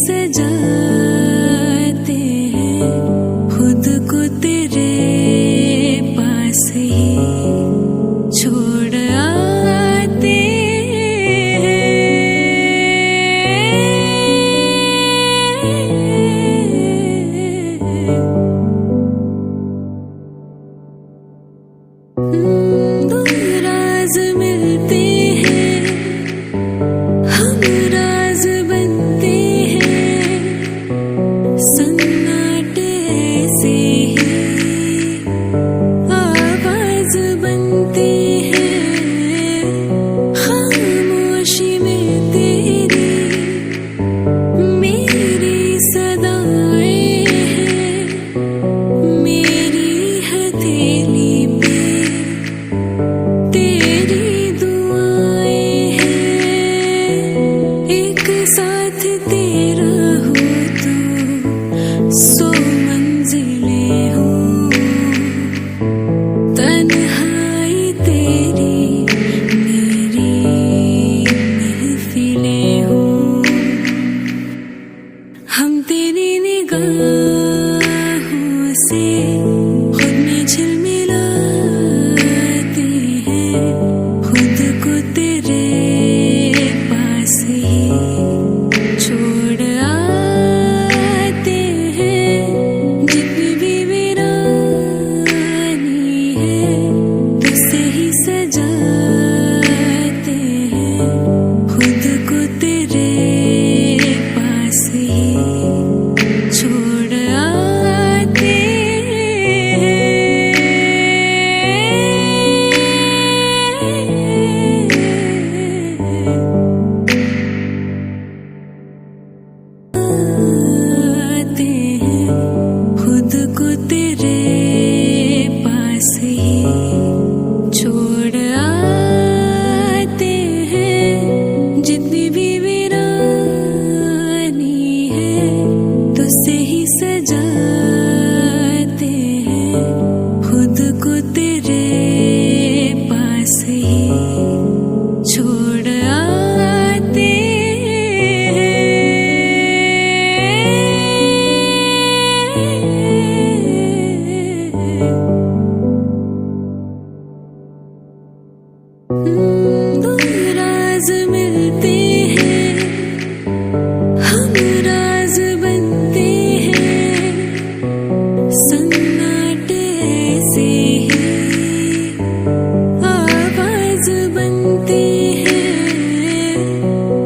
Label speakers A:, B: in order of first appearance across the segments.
A: सजाते हैं खुद को तेरे पास ही छोड़ आते हैं। दो राज मिलते हैं, हम राज बनते हैं, सन्नाटे से ही आवाज बनते हैं। खामोशी में तेरी मेरी सदाएं हैं, मेरी हथेली पे तेरी दुआएं हैं। एक साथ तेरा हो तो 100 मंजिलें हो, तन्हाई तेरी मेरी महफिलें हो। हम तेरी निगाहों से खुद में झिलमिलाते हैं, खुद को तेरे पास ही छोड़ आते हैं। जितनी भी वीरानी है तुझसे ही सजाते हैं, खुद को तेरे पास ही छोड़ आते हैं। खुद को तेरे पास ही छोड़ आते हैं। जितनी भी वीरानी है तुझसे ही सजाते हैं, खुद को तेरे पास ही छोड़ आते दो राज मिलते हैं, हम राज बनते हैं, सन्नाटे से ही आवाज बनते हैं।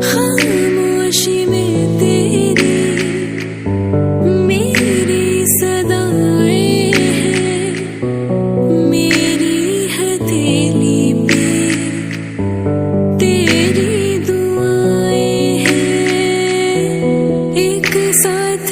A: खामोशी में तेरी मेरी सदाएं हैं, मेरी हथेली पे तेरी दुआएं हैं। एक साथ